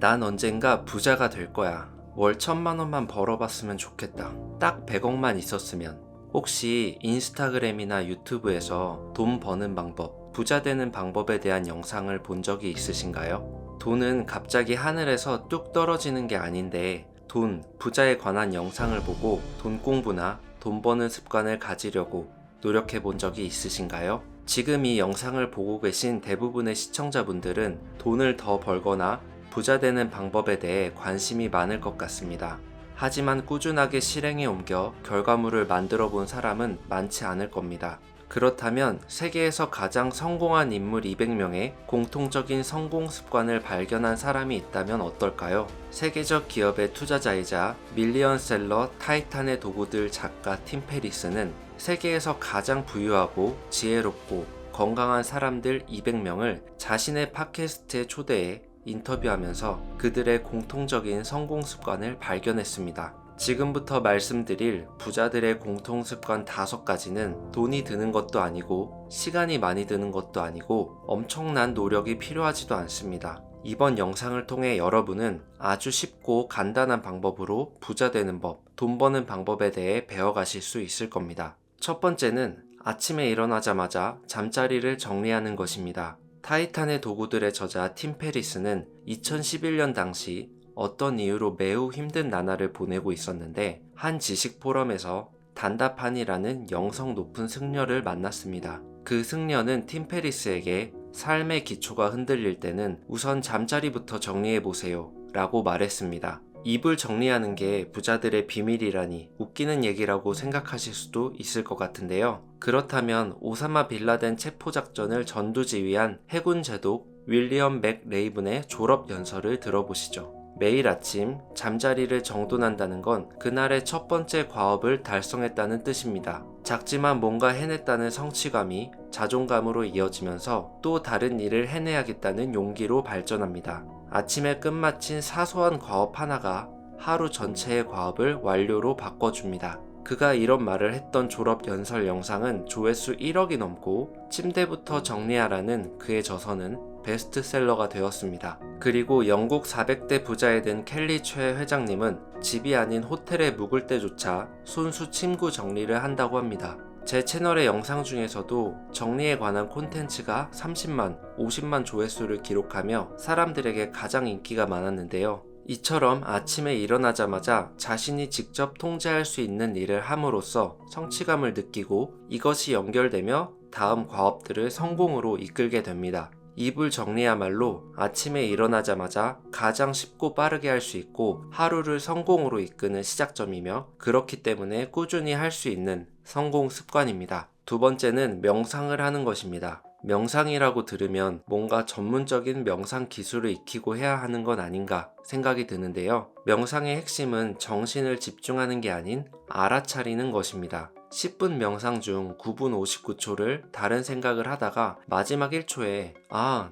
난 언젠가 부자가 될 거야. 월 1,000만 원만 벌어봤으면 좋겠다. 딱 100억만 있었으면. 혹시 인스타그램이나 유튜브에서 돈 버는 방법, 부자 되는 방법에 대한 영상을 본 적이 있으신가요? 돈은 갑자기 하늘에서 뚝 떨어지는 게 아닌데 돈, 부자에 관한 영상을 보고 돈 공부나 돈 버는 습관을 가지려고 노력해 본 적이 있으신가요? 지금 이 영상을 보고 계신 대부분의 시청자분들은 돈을 더 벌거나 부자 되는 방법에 대해 관심이 많을 것 같습니다. 하지만 꾸준하게 실행에 옮겨 결과물을 만들어 본 사람은 많지 않을 겁니다. 그렇다면 세계에서 가장 성공한 인물 200명의 공통적인 성공 습관을 발견한 사람이 있다면 어떨까요? 세계적 기업의 투자자이자 밀리언셀러 타이탄의 도구들 작가 팀 페리스는 세계에서 가장 부유하고 지혜롭고 건강한 사람들 200명을 자신의 팟캐스트에 초대해 인터뷰하면서 그들의 공통적인 성공 습관을 발견했습니다. 지금부터 말씀드릴 부자들의 공통 습관 5가지는 돈이 드는 것도 아니고 시간이 많이 드는 것도 아니고 엄청난 노력이 필요하지도 않습니다. 이번 영상을 통해 여러분은 아주 쉽고 간단한 방법으로 부자 되는 법, 돈 버는 방법에 대해 배워가실 수 있을 겁니다. 첫 번째는 아침에 일어나자마자 잠자리를 정리하는 것입니다. 타이탄의 도구들의 저자 팀 페리스는 2011년 당시 어떤 이유로 매우 힘든 나날을 보내고 있었는데 한 지식 포럼에서 단답한이라는 영성 높은 승려를 만났습니다. 그 승려는 팀 페리스에게 삶의 기초가 흔들릴 때는 우선 잠자리부터 정리해보세요 라고 말했습니다. 이불 정리하는 게 부자들의 비밀이라니 웃기는 얘기라고 생각하실 수도 있을 것 같은데요. 그렇다면 오사마 빌라덴 체포작전을 전두지휘한 해군 제독 윌리엄 맥 레이븐의 졸업 연설을 들어보시죠. 매일 아침 잠자리를 정돈한다는 건 그날의 첫 번째 과업을 달성했다는 뜻입니다. 작지만 뭔가 해냈다는 성취감이 자존감으로 이어지면서 또 다른 일을 해내야겠다는 용기로 발전합니다. 아침에 끝마친 사소한 과업 하나가 하루 전체의 과업을 완료로 바꿔줍니다. 그가 이런 말을 했던 졸업 연설 영상은 조회수 1억이 넘고 침대부터 정리하라는 그의 저서는 베스트셀러가 되었습니다. 그리고 영국 400대 부자에 든 켈리 최 회장님은 집이 아닌 호텔에 묵을 때조차 손수 침구 정리를 한다고 합니다. 제 채널의 영상 중에서도 정리에 관한 콘텐츠가 30만, 50만 조회수를 기록하며 사람들에게 가장 인기가 많았는데요. 이처럼 아침에 일어나자마자 자신이 직접 통제할 수 있는 일을 함으로써 성취감을 느끼고 이것이 연결되며 다음 과업들을 성공으로 이끌게 됩니다. 이불 정리야말로 아침에 일어나자마자 가장 쉽고 빠르게 할 수 있고 하루를 성공으로 이끄는 시작점이며 그렇기 때문에 꾸준히 할 수 있는 성공 습관입니다. 두 번째는 명상을 하는 것입니다. 명상이라고 들으면 뭔가 전문적인 명상 기술을 익히고 해야 하는 건 아닌가 생각이 드는데요. 명상의 핵심은 정신을 집중하는 게 아닌 알아차리는 것입니다. 10분 명상 중 9분 59초를 다른 생각을 하다가 마지막 1초에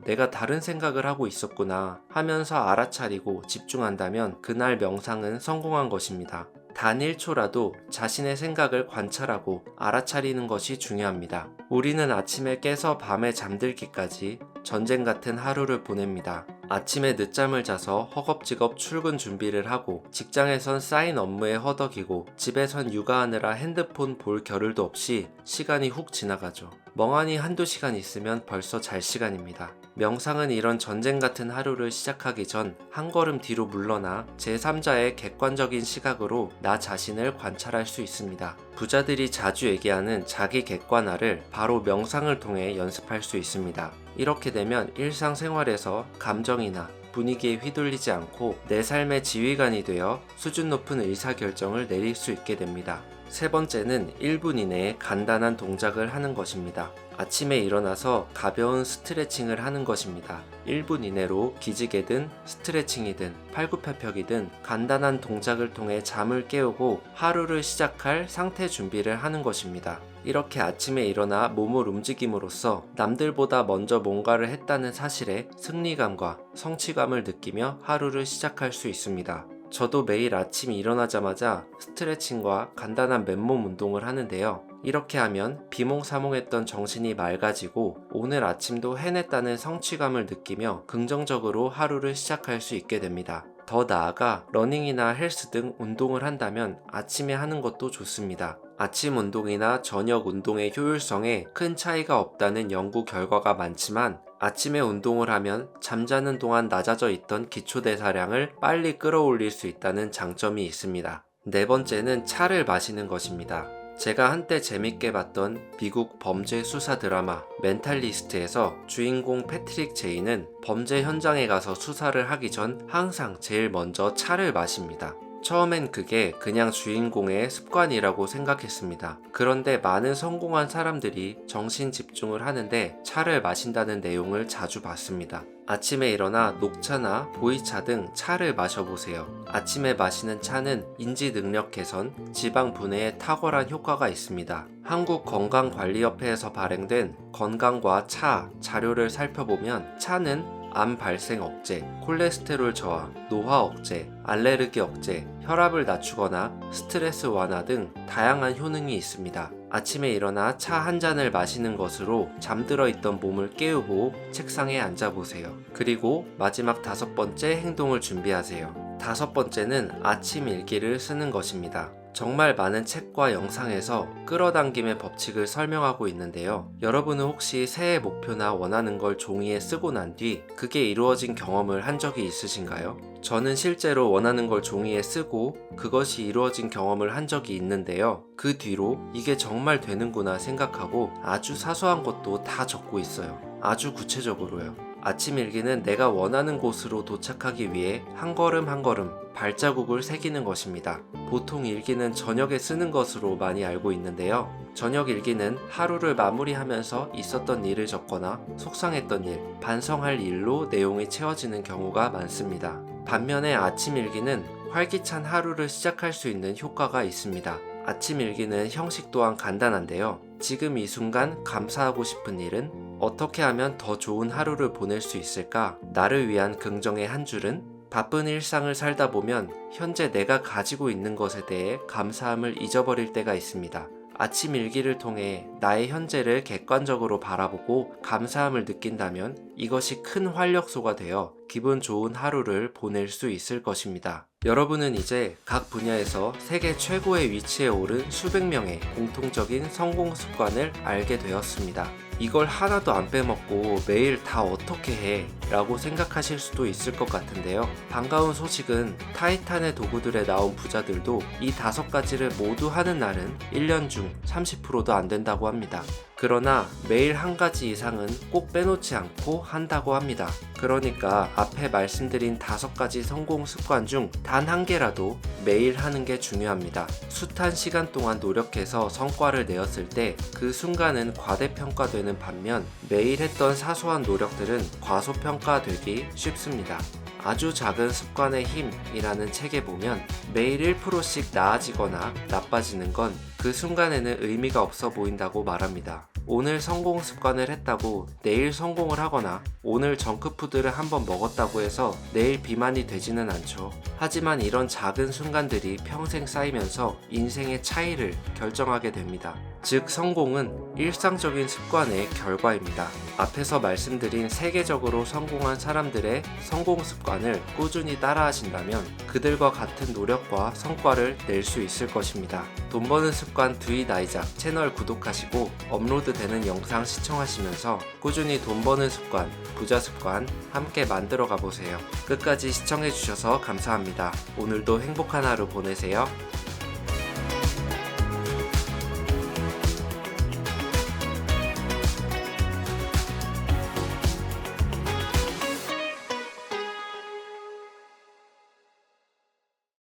내가 다른 생각을 하고 있었구나 하면서 알아차리고 집중한다면 그날 명상은 성공한 것입니다. 단 1초라도 자신의 생각을 관찰하고 알아차리는 것이 중요합니다. 우리는 아침에 깨서 밤에 잠들기까지 전쟁 같은 하루를 보냅니다. 아침에 늦잠을 자서 허겁지겁 출근 준비를 하고 직장에선 쌓인 업무에 허덕이고 집에선 육아하느라 핸드폰 볼 겨를도 없이 시간이 훅 지나가죠. 멍하니 한두 시간 있으면 벌써 잘 시간입니다. 명상은 이런 전쟁 같은 하루를 시작하기 전 한 걸음 뒤로 물러나 제3자의 객관적인 시각으로 나 자신을 관찰할 수 있습니다. 부자들이 자주 얘기하는 자기 객관화를 바로 명상을 통해 연습할 수 있습니다. 이렇게 되면 일상생활에서 감정이나 분위기에 휘둘리지 않고 내 삶의 지휘관이 되어 수준 높은 의사결정을 내릴 수 있게 됩니다. 세 번째는 1분 이내에 간단한 동작을 하는 것입니다. 아침에 일어나서 가벼운 스트레칭을 하는 것입니다. 1분 이내로 기지개든 스트레칭이든 팔굽혀펴기든 간단한 동작을 통해 잠을 깨우고 하루를 시작할 상태 준비를 하는 것입니다. 이렇게 아침에 일어나 몸을 움직임으로써 남들보다 먼저 뭔가를 했다는 사실에 승리감과 성취감을 느끼며 하루를 시작할 수 있습니다. 저도 매일 아침 일어나자마자 스트레칭과 간단한 맨몸 운동을 하는데요. 이렇게 하면 비몽사몽했던 정신이 맑아지고 오늘 아침도 해냈다는 성취감을 느끼며 긍정적으로 하루를 시작할 수 있게 됩니다. 더 나아가 러닝이나 헬스 등 운동을 한다면 아침에 하는 것도 좋습니다. 아침 운동이나 저녁 운동의 효율성에 큰 차이가 없다는 연구 결과가 많지만 아침에 운동을 하면 잠자는 동안 낮아져 있던 기초대사량을 빨리 끌어올릴 수 있다는 장점이 있습니다. 네 번째는 차를 마시는 것입니다. 제가 한때 재밌게 봤던 미국 범죄 수사 드라마 멘탈리스트에서 주인공 패트릭 제이는 범죄 현장에 가서 수사를 하기 전 항상 제일 먼저 차를 마십니다. 처음엔 그게 그냥 주인공의 습관이라고 생각했습니다. 그런데 많은 성공한 사람들이 정신 집중을 하는데 차를 마신다는 내용을 자주 봤습니다. 아침에 일어나 녹차나 보이차 등 차를 마셔보세요. 아침에 마시는 차는 인지 능력 개선, 지방 분해에 탁월한 효과가 있습니다. 한국건강관리협회에서 발행된 건강과 차 자료를 살펴보면 차는 암 발생 억제, 콜레스테롤 저하, 노화 억제, 알레르기 억제, 혈압을 낮추거나 스트레스 완화 등 다양한 효능이 있습니다. 아침에 일어나 차 한 잔을 마시는 것으로 잠들어 있던 몸을 깨우고 책상에 앉아보세요. 그리고 마지막 5번째 행동을 준비하세요. 5번째는 아침 일기를 쓰는 것입니다. 정말 많은 책과 영상에서 끌어당김의 법칙을 설명하고 있는데요. 여러분은 혹시 새해 목표나 원하는 걸 종이에 쓰고 난 뒤 그게 이루어진 경험을 한 적이 있으신가요? 저는 실제로 원하는 걸 종이에 쓰고 그것이 이루어진 경험을 한 적이 있는데요. 그 뒤로 이게 정말 되는구나 생각하고 아주 사소한 것도 다 적고 있어요. 아주 구체적으로요. 아침 일기는 내가 원하는 곳으로 도착하기 위해 한 걸음 한 걸음 발자국을 새기는 것입니다. 보통 일기는 저녁에 쓰는 것으로 많이 알고 있는데요. 저녁 일기는 하루를 마무리하면서 있었던 일을 적거나 속상했던 일, 반성할 일로 내용이 채워지는 경우가 많습니다. 반면에 아침 일기는 활기찬 하루를 시작할 수 있는 효과가 있습니다. 아침 일기는 형식 또한 간단한데요. 지금 이 순간 감사하고 싶은 일은? 어떻게 하면 더 좋은 하루를 보낼 수 있을까? 나를 위한 긍정의 한 줄은? 바쁜 일상을 살다 보면 현재 내가 가지고 있는 것에 대해 감사함을 잊어버릴 때가 있습니다. 아침 일기를 통해 나의 현재를 객관적으로 바라보고 감사함을 느낀다면 이것이 큰 활력소가 되어 기분 좋은 하루를 보낼 수 있을 것입니다. 여러분은 이제 각 분야에서 세계 최고의 위치에 오른 수백 명의 공통적인 성공 습관을 알게 되었습니다. 이걸 하나도 안 빼먹고 매일 다 어떻게 해? 라고 생각하실 수도 있을 것 같은데요. 반가운 소식은 타이탄의 도구들에 나온 부자들도 이 5가지를 모두 하는 날은 1년 중 30%도 안 된다고 합니다. 그러나 매일 한 가지 이상은 꼭 빼놓지 않고 한다고 합니다. 그러니까 앞에 말씀드린 5가지 성공 습관 중 단 한 개라도 매일 하는 게 중요합니다. 숱한 시간 동안 노력해서 성과를 내었을 때 그 순간은 과대평가되는 반면 매일 했던 사소한 노력들은 과소평가되기 쉽습니다. 아주 작은 습관의 힘이라는 책에 보면 매일 1%씩 나아지거나 나빠지는 건 그 순간에는 의미가 없어 보인다고 말합니다. 오늘 성공 습관을 했다고 내일 성공을 하거나 오늘 정크푸드를 한번 먹었다고 해서 내일 비만이 되지는 않죠. 하지만 이런 작은 순간들이 평생 쌓이면서 인생의 차이를 결정하게 됩니다. 즉 성공은 일상적인 습관의 결과입니다. 앞에서 말씀드린 세계적으로 성공한 사람들의 성공 습관을 꾸준히 따라하신다면 그들과 같은 노력과 성과를 낼 수 있을 것입니다. 돈 버는 습관 두이 나이작 채널 구독하시고 업로드되는 영상 시청하시면서 꾸준히 돈 버는 습관, 부자 습관 함께 만들어 가보세요. 끝까지 시청해주셔서 감사합니다. 오늘도 행복한 하루 보내세요.